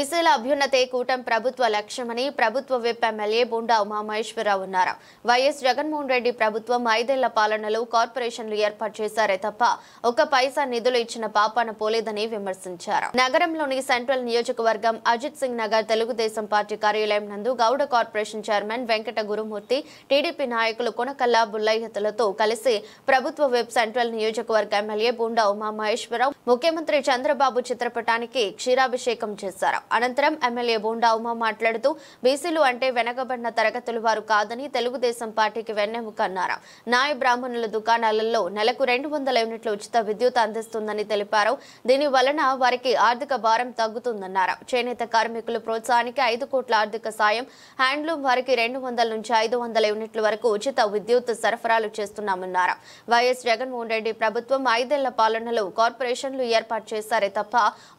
బీసీల అభ్యున్నతే కూటమి ప్రభుత్వ లక్ష్యమని ప్రభుత్వ విప్ ఎమ్మెల్యే బొండా ఉమామహేశ్వరరావు అన్నారు. వైఎస్ జగన్మోహన్ రెడ్డి ప్రభుత్వం 5 ఏళ్ల పాలనలో కార్పొరేషన్లు ఏర్పాటు చేశారే తప్ప ఒక్క పైసా నిధులు ఇచ్చిన పాపాన పోలేదని విమర్శించారు. నగరంలోని సెంట్రల్ నియోజకవర్గం అజిత్ సింగ్ నగర్ తెలుగుదేశం పార్టీ కార్యాలయం నందు గౌడ కార్పొరేషన్ చైర్మన్ వెంకట గురుమూర్తి, టీడీపీ నాయకులు కొనకల్లా బుల్లయ్యలతో కలిసి ప్రభుత్వ విప్ సెంట్రల్ నియోజకవర్గ ఎమ్మెల్యే బొండా ఉమామహేశ్వరరావు ముఖ్యమంత్రి చంద్రబాబు చిత్రపటానికి క్షీరాభిషేకం చేశారు. అనంతరం ఎమ్మెల్యే బొండా ఉమా మాట్లాడుతూ బీసీలు అంటే వెనకబడిన తరగతుల వారు కాదని తెలుగుదేశం పార్టీకి వెన్నెముక అన్నారు. నాయ బ్రాహ్మణుల దుకాణాలలో నెలకు 200 యూనిట్ల ఉచిత విద్యుత్ అందిస్తుందని తెలిపారు. దీని వలన వారికి ఆర్థిక భారం తగ్గుతుందన్నారు. చేనేత కార్మికుల ప్రోత్సాహానికి 5 కోట్ల ఆర్థిక సాయం, హ్యాండ్లూమ్ వారికి 200 నుంచి 500 యూనిట్ల వరకు ఉచిత విద్యుత్ సరఫరాలు చేస్తున్నామన్నారు. వైఎస్ జగన్మోహన్ రెడ్డి ప్రభుత్వం 5 ఏళ్ల పాలనలో కార్పొరేషన్లు ఏర్పాటు చేశారే తప్ప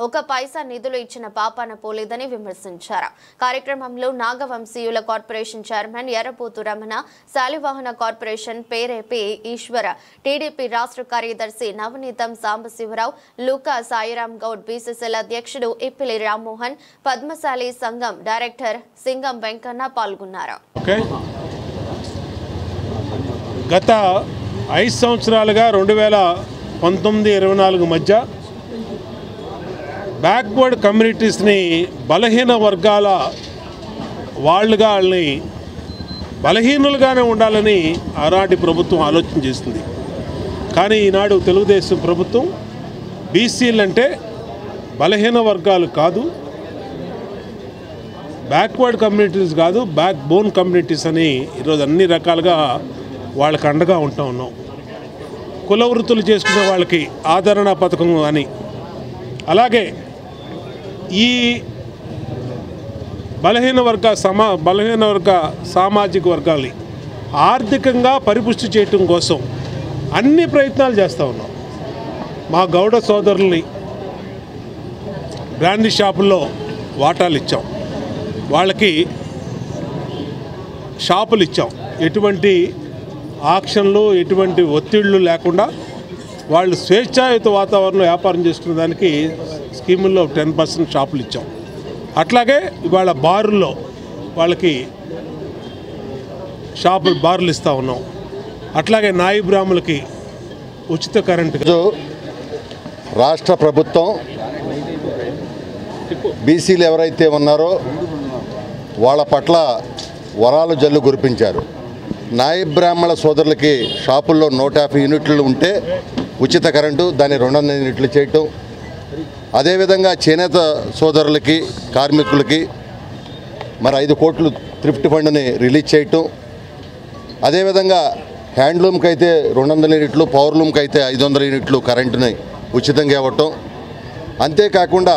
ఒక పైసా నిధులు ఇచ్చిన పాపాన పోలేదని విమర్శించారు. కార్యక్రమంలో నాగవంశీయుల corporation chairman Errapothu Ramana, Shalivahana corporation Perepi Eswara, TDP రాష్ట్ర కార్యదర్శి నవనీతం సాంబశివరావు, లూకా సాయిరాం గౌడ్, బీసీసీల అధ్యక్షుడు ఇప్పిలి రామ్మోహన్, పద్మశాలి సంఘం డైరెక్టర్ సింగం వెంకన్న పాల్గొన్నారు. గత 5 సంవత్సరాలుగా 2019-24 మధ్య బ్యాక్వర్డ్ కమ్యూనిటీస్ని బలహీన వర్గాల వాళ్ళని బలహీనులుగానే ఉండాలని ఆనాటి ప్రభుత్వం ఆలోచన చేసింది. కానీ ఈనాడు తెలుగుదేశం ప్రభుత్వం బీసీలంటే బలహీన వర్గాలు కాదు, బ్యాక్వర్డ్ కమ్యూనిటీస్ కాదు, బ్యాక్ బోన్ కమ్యూనిటీస్ అని ఈరోజు అన్ని రకాలుగా వాళ్ళకి అండగా ఉన్నాం. కుల వృత్తులు చేసుకునే వాళ్ళకి ఆదరణ పథకం అని, అలాగే ఈ బలహీన వర్గ సామాజిక వర్గాల్ని ఆర్థికంగా పరిపుష్టి చేయటం కోసం అన్ని ప్రయత్నాలు చేస్తూ ఉన్నాం. మా గౌడ సోదరుల్ని బ్రాండీ షాపుల్లో వాటాలు ఇచ్చాం, వాళ్ళకి షాపులు ఇచ్చాం. ఎటువంటి ఆక్షన్లు, ఎటువంటి ఒత్తిళ్లు లేకుండా వాళ్ళు స్వేచ్ఛాయుత వాతావరణంలో వ్యాపారం చేసుకునే దానికి స్కీముల్లో 10% షాపులు ఇచ్చాం. అట్లాగే ఇవాళ బారుల్లో వాళ్ళకి బార్లు ఇస్తూ ఉన్నాం. అట్లాగే నాయి బ్రాహ్మణులకి ఉచిత కరెంటు. రాష్ట్ర ప్రభుత్వం బీసీలు ఎవరైతే ఉన్నారో వాళ్ళ పట్ల వరాలు జల్లు కురిపించారు. నాయి బ్రాహ్మణ సోదరులకి షాపుల్లో 150 యూనిట్లు ఉంటే ఉచిత కరెంటు, దాన్ని 200 యూనిట్లు చేయటం. అదేవిధంగా చేనేత సోదరులకి, కార్మికులకి మరి 5 కోట్లు థ్రిఫ్ట్ ఫండ్ని రిలీజ్ చేయటం. అదేవిధంగా హ్యాండ్లూమ్కి అయితే 200 యూనిట్లు, పవర్లూమ్కి అయితే 500 యూనిట్లు కరెంటుని ఉచితంగా ఇవ్వటం. అంతేకాకుండా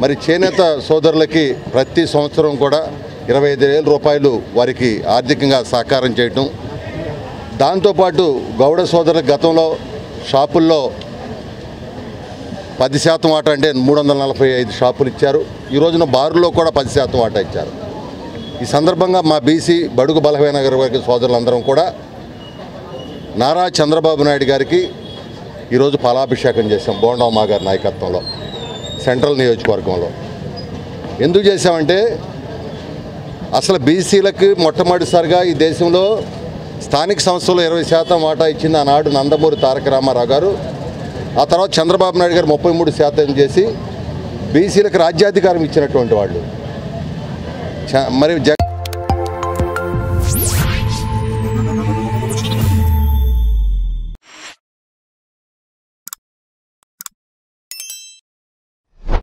మరి చేనేత సోదరులకి ప్రతి సంవత్సరం కూడా 25,000 రూపాయలు వారికి ఆర్థికంగా సహకారం చేయటం. దాంతోపాటు గౌడ సోదరుల గతంలో షాపుల్లో 10% వాటా అంటే 345 షాపులు ఇచ్చారు. ఈ రోజున బారులో కూడా 10% వాటా ఇచ్చారు. ఈ సందర్భంగా మా బీసీ బడుగు బలహీన వర్గ సోదరులందరం కూడా నారా చంద్రబాబు నాయుడు గారికి ఈరోజు పాలాభిషేకం చేశాం బొండా ఉమా గారి నాయకత్వంలో సెంట్రల్ నియోజకవర్గంలో. ఎందుకు చేశామంటే అసలు బీసీలకు మొట్టమొదటిసారిగా ఈ దేశంలో స్థానిక సంస్థలు 20% వాటా ఇచ్చింది ఆనాడు నందమూరి తారక రామారావు గారు. ఆ తర్వాత చంద్రబాబు నాయుడు గారు 33% చేసి బీసీలకు రాజ్యాధికారం ఇచ్చినటువంటి వాళ్ళు. మరి